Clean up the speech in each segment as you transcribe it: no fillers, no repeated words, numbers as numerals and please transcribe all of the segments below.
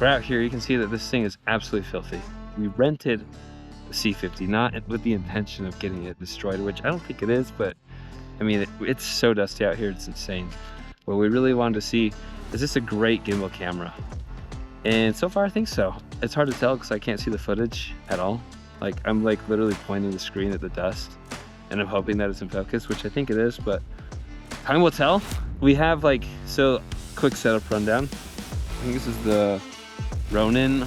we're out here. You can see that this thing is absolutely filthy. We rented the C50, not with the intention of getting it destroyed, which I don't think it is, but I mean, it's so dusty out here, it's insane. What we really wanted to see, is this a great gimbal camera? And so far I think so. It's hard to tell because I can't see the footage at all. Like, I'm like literally pointing the screen at the dust and I'm hoping that it's in focus, which I think it is, but time will tell. We have like, so quick setup rundown. I think this is the Ronin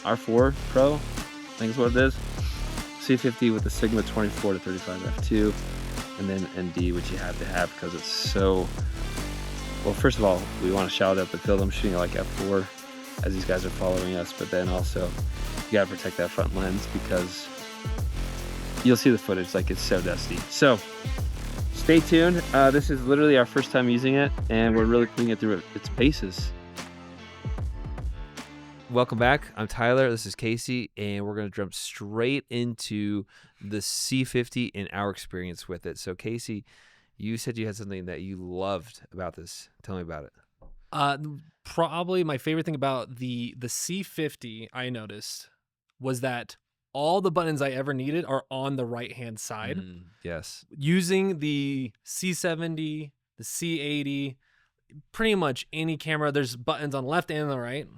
R4 Pro, I think is what it is. C50 with the Sigma 24 to 35 f2, and then ND, which you have to have because it's so, well, first of all, we want to shout out the field. I'm shooting at like f4 as these guys are following us, but then also you gotta protect that front lens because you'll see the footage, like it's so dusty. So stay tuned. This is literally our first time using it and we're really putting it through its paces. Welcome back. I'm Tyler. This is Casey, and we're going to jump straight into the C50 and our experience with it. So, Casey, you said you had something that you loved about this. Tell me about it. Probably my favorite thing about the C50 I noticed was that all the buttons I ever needed are on the right-hand side. Yes. Using the C70, the C80, pretty much any camera, there's buttons on the left and the right.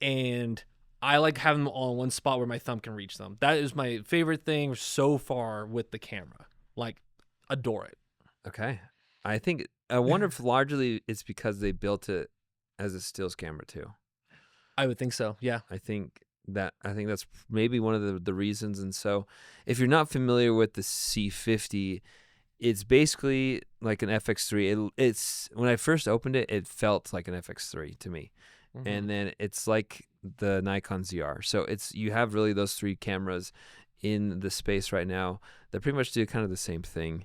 And I like having them all in one spot where my thumb can reach them. That is my favorite thing so far with the camera. Like, adore it. Okay. I wonder if largely it's because they built it as a stills camera too. I would think so, yeah. I think that's maybe one of the reasons. And so if you're not familiar with the C50, it's basically like an FX3. It's when I first opened it, it felt like an FX3 to me. Mm-hmm. And then it's like the Nikon ZR. So you have really those three cameras in the space right now that pretty much do kind of the same thing.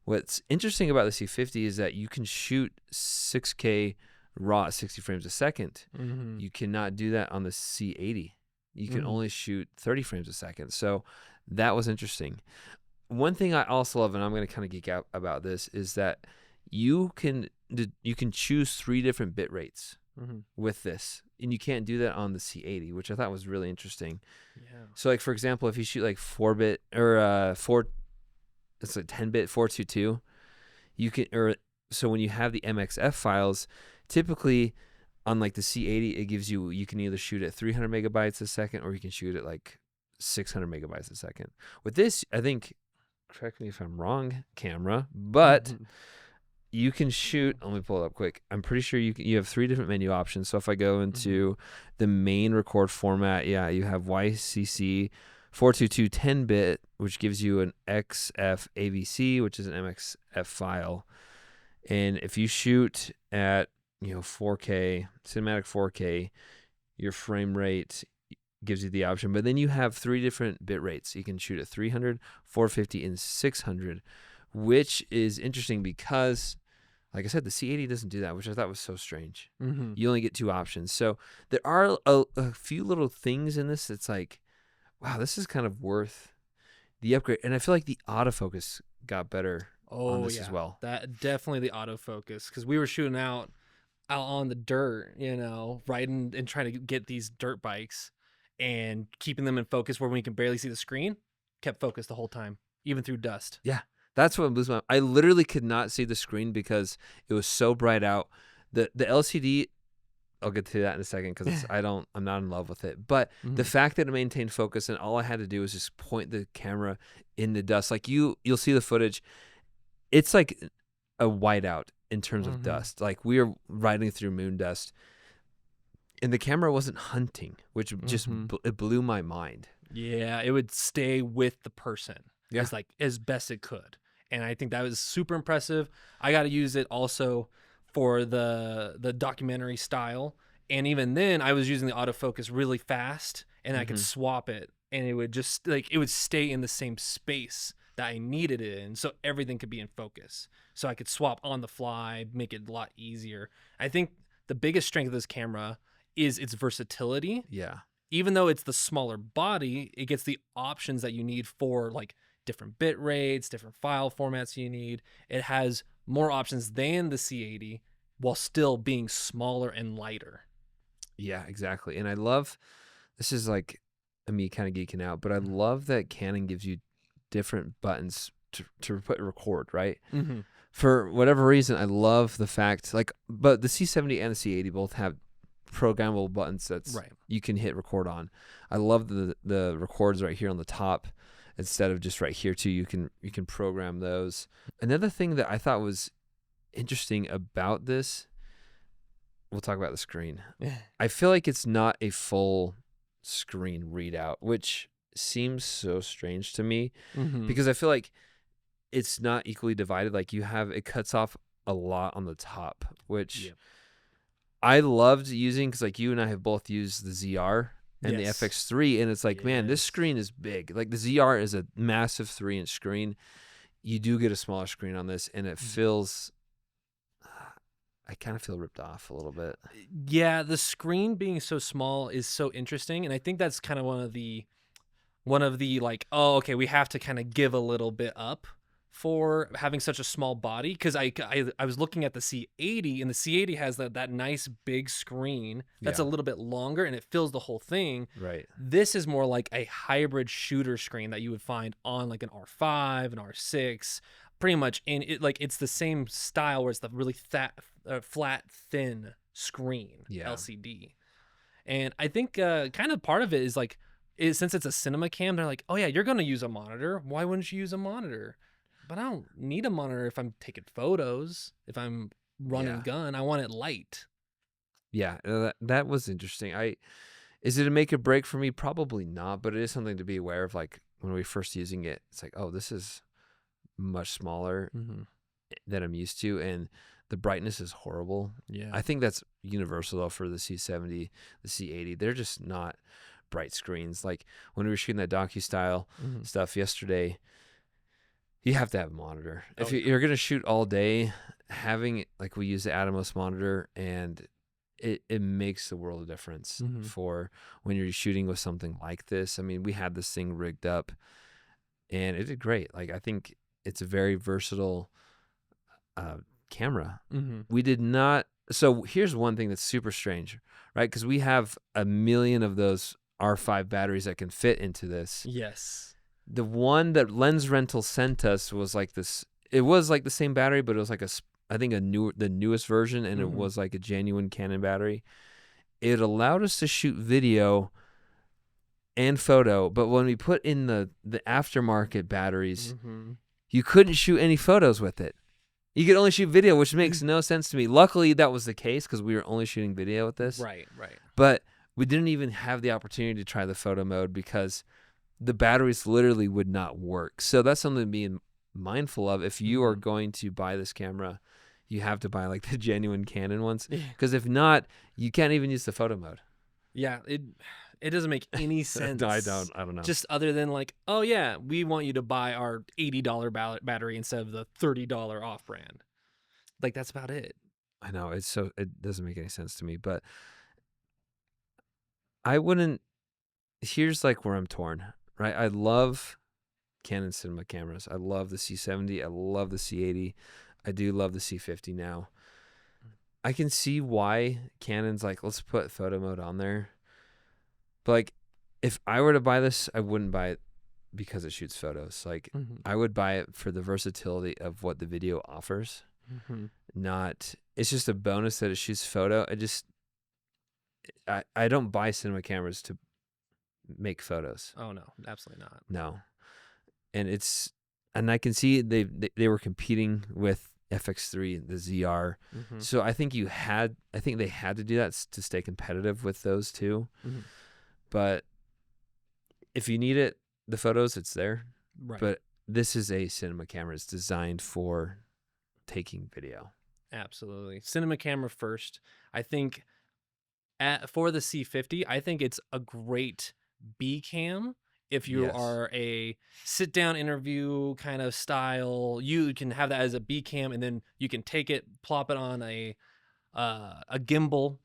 What's interesting about the C50 is that you can shoot 6K raw at 60 frames a second. Mm-hmm. You cannot do that on the C80. You can only shoot 30 frames a second. So that was interesting. One thing I also love, and I'm going to kind of geek out about this, is that you can choose 3 different bit rates. Mm-hmm. With this, and you can't do that on the C80, which I thought was really interesting. Yeah. So, like for example, if you shoot like 4-bit or it's like 10-bit 422, you can. Or so when you have the MXF files, typically on like the C80, it gives you can either shoot at 300 megabytes a second or you can shoot at like 600 megabytes a second. With this, I think, correct me if I'm wrong, camera, but. You can shoot, let me pull it up quick. I'm pretty sure you have 3 different menu options. So if I go into the main record format, yeah, you have YCC 422 10-bit, which gives you an XF AVC, which is an MXF file. And if you shoot at 4K, cinematic 4K, your frame rate gives you the option. But then you have 3 different bit rates. You can shoot at 300, 450, and 600, which is interesting because, like I said, the C80 doesn't do that, which I thought was so strange. Mm-hmm. You only get 2 options. So there are a few little things in this that's like, wow, this is kind of worth the upgrade. And I feel like the autofocus got better on this as well. That definitely the autofocus, because we were shooting out on the dirt, riding and trying to get these dirt bikes and keeping them in focus where we can barely see the screen, kept focused the whole time, even through dust. Yeah. That's what blew my mind. I literally could not see the screen because it was so bright out. The LCD, I'll get to that in a second because I'm not in love with it. But the fact that it maintained focus and all I had to do was just point the camera in the dust. Like you'll see the footage. It's like a whiteout in terms of dust. Like we were riding through moon dust, and the camera wasn't hunting, which just it blew my mind. Yeah, it would stay with the person as best it could. And I think that was super impressive. I got to use it also for the documentary style. And even then, I was using the autofocus really fast, and I could swap it, and it would just it would stay in the same space that I needed it in, so everything could be in focus. So I could swap on the fly, make it a lot easier. I think the biggest strength of this camera is its versatility. Yeah. Even though it's the smaller body, it gets the options that you need for like different bit rates, different file formats you need. It has more options than the C80 while still being smaller and lighter. Yeah, exactly. And I love, this is like me kind of geeking out, but I love that Canon gives you different buttons to put record, right? Mm-hmm. For whatever reason, I love the fact, like, but the C70 and the C80 both have programmable buttons that's Right. you can hit record on. I love the records right here on the top instead of just right here too. You can program those. Another thing that I thought was interesting about this, we'll talk about the screen. I feel like it's not a full screen readout, which seems so strange to me Mm-hmm. because I feel like it's not equally divided. Like it cuts off a lot on the top, which I loved using because like you and I have both used the ZR and Yes. the FX3, and it's like, man, this Yes. screen is big. Like the ZR is a massive 3-inch screen. You do get a smaller screen on this, and it feels. I kind of feel ripped off a little bit. Yeah, the screen being so small is so interesting, and I think that's kind of one of the like, oh, okay, we have to kind of give a little bit up for having such a small body, because I was looking at the C80, and the C80 has that nice big screen that's a little bit longer, and it fills the whole thing. Right. This is more like a hybrid shooter screen that you would find on like an R5, an R6, pretty much in it. Like it's the same style where it's the really flat, thin screen LCD. And I think kind of part of it is like, since it's a cinema cam, they're like, oh yeah, you're going to use a monitor. Why wouldn't you use a monitor? But I don't need a monitor if I'm taking photos, if I'm running gun. I want it light. Yeah, that was interesting. Is it a make or break for me? Probably not, but it is something to be aware of. Like when we first using it, it's like, oh, this is much smaller than I'm used to, and the brightness is horrible. Yeah, I think that's universal though for the C70, the C80. They're just not bright screens. Like when we were shooting that docu-style stuff yesterday, you have to have a monitor. If you're going to shoot all day, having, like, we use the Atomos monitor, and it makes the world of difference for when you're shooting with something like this. I mean, we had this thing rigged up, and it did great. Like, I think it's a very versatile camera. We did not. So here's one thing that's super strange, right? Because we have a million of those R5 batteries that can fit into this. Yes. The one that Lens Rental sent us was like this. It was like the same battery, but it was like the newest version, and it was like a genuine Canon battery. It allowed us to shoot video and photo, but when we put in the aftermarket batteries, you couldn't shoot any photos with it. You could only shoot video, which makes no sense to me. Luckily, that was the case because we were only shooting video with this. Right. But we didn't even have the opportunity to try the photo mode because the batteries literally would not work. So that's something to be mindful of. If you are going to buy this camera, you have to buy like the genuine Canon ones, because if not, you can't even use the photo mode. Yeah, it doesn't make any sense. No, I don't know. Just other than like, oh yeah, we want you to buy our $80 battery instead of the $30 off brand. Like that's about it. I know, it doesn't make any sense to me, but I wouldn't. Here's like where I'm torn, right? I love Canon cinema cameras. I love the C70. I love the C80. I do love the C50 now. I can see why Canon's like, let's put photo mode on there. But like, if I were to buy this, I wouldn't buy it because it shoots photos. Like, I would buy it for the versatility of what the video offers. Not, it's just a bonus that it shoots photo. I don't buy cinema cameras to make photos. Oh no, absolutely not. No. And I can see they were competing with FX3, the ZR. So I think they had to do that to stay competitive with those two. But if you need it, the photos, it's there. Right. But this is a cinema camera. It's designed for taking video. Absolutely. Cinema camera first. I think for the C50, I think it's a great B cam. If you are a sit-down interview kind of style, you can have that as a B cam, and then you can take it, plop it on a gimbal,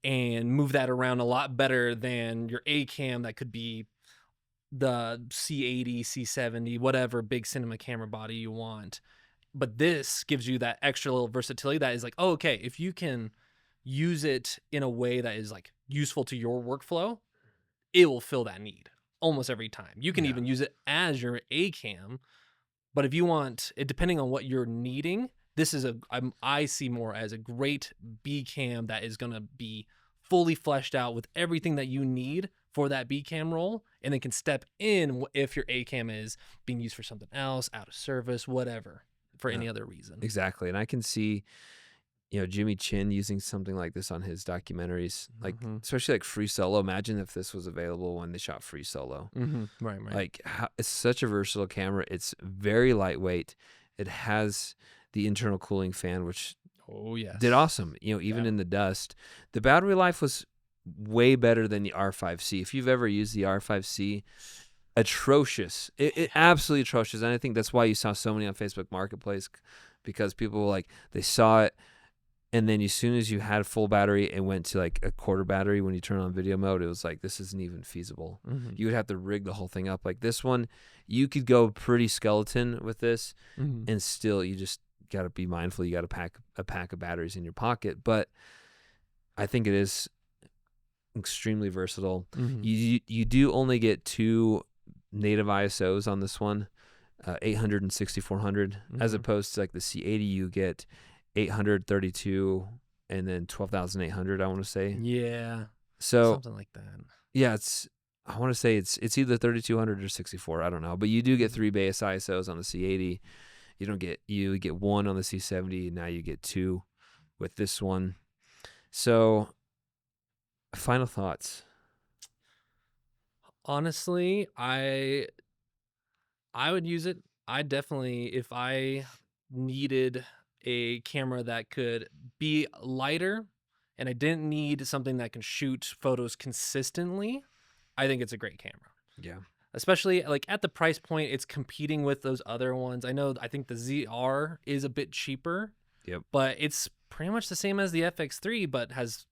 and move that around a lot better than your A cam that could be the C80, C70, whatever big cinema camera body you want. But this gives you that extra little versatility that is like, oh, okay, if you can use it in a way that is like useful to your workflow, it will fill that need almost every time. You can even use it as your A cam, but if you want it, depending on what you're needing, this is I see more as a great B cam that is going to be fully fleshed out with everything that you need for that B cam role, and then can step in if your A cam is being used for something else, out of service, whatever, for any other reason. Exactly. And I can see, Jimmy Chin using something like this on his documentaries, like especially like Free Solo. Imagine if this was available when they shot Free Solo. Right. Like it's such a versatile camera. It's very lightweight. It has the internal cooling fan, which did awesome. Even in the dust, the battery life was way better than the R5C. If you've ever used the R5C, atrocious. It absolutely atrocious. And I think that's why you saw so many on Facebook Marketplace, because people were like, they saw it, and then as soon as you had full battery, it went to like a quarter battery. When you turn on video mode, it was like, this isn't even feasible. You would have to rig the whole thing up. Like this one, you could go pretty skeleton with this, and still you just got to be mindful. You got to pack a pack of batteries in your pocket. But I think it is extremely versatile. You do only get 2 native ISOs on this one, 800 and 6400, as opposed to like the C80. You get 832 and then 12,800, I want to say. So something like that. Yeah, I want to say it's either 3200 or 64, I don't know, but you do get 3 base ISOs on the C80. You get 1 on the C70, and now you get 2 with this one. So final thoughts. Honestly, I would use it. I definitely, if I needed a camera that could be lighter and I didn't need something that can shoot photos consistently, I think it's a great camera. Yeah. Especially like at the price point, it's competing with those other ones. I think the ZR is a bit cheaper. But it's pretty much the same as the FX3, but has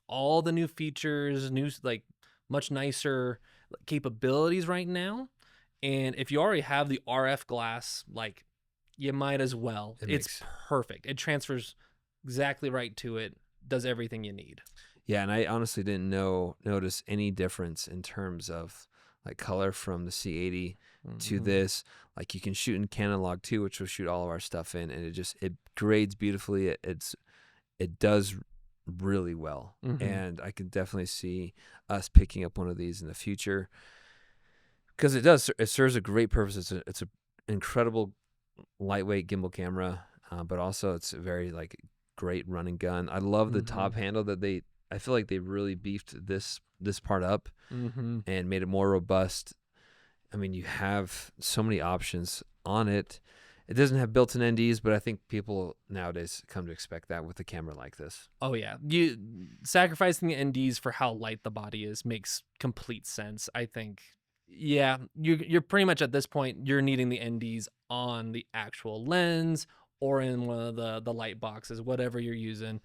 all the new features, like much nicer capabilities right now. And if you already have the RF glass, like, you might as well. It's perfect. It transfers exactly right to it, does everything you need. Yeah, and I honestly didn't notice any difference in terms of like color from the C80 to this. Like you can shoot in Canon Log 2, which will shoot all of our stuff in, and it grades beautifully. It does really well, and I can definitely see us picking up one of these in the future, because it serves a great purpose. It's an incredible lightweight gimbal camera, but also it's a very like great run and gun. I love the top handle that I feel like they really beefed this part up and made it more robust. I mean, you have so many options on it. It doesn't have built-in NDs, but I think people nowadays come to expect that with a camera like this. Oh yeah, you sacrificing the NDs for how light the body is makes complete sense. I think, yeah, you're pretty much at this point you're needing the NDs on the actual lens or in one of the light boxes, whatever you're using.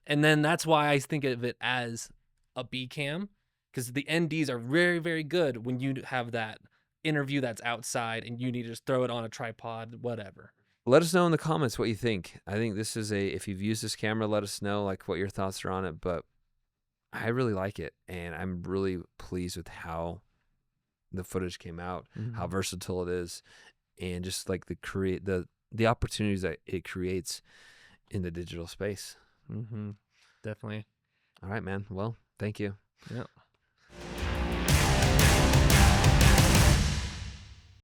And then that's why I think of it as a B cam, because the NDs are very, very good when you have that interview that's outside and you need to just throw it on a tripod, whatever. Let us know in the comments what you think. I think this is if you've used this camera, let us know like what your thoughts are on it. But I really like it, and I'm really pleased with how the footage came out, how versatile it is, and just like the opportunities that it creates in the digital space. Definitely. All right, man. Well, thank you. Yeah.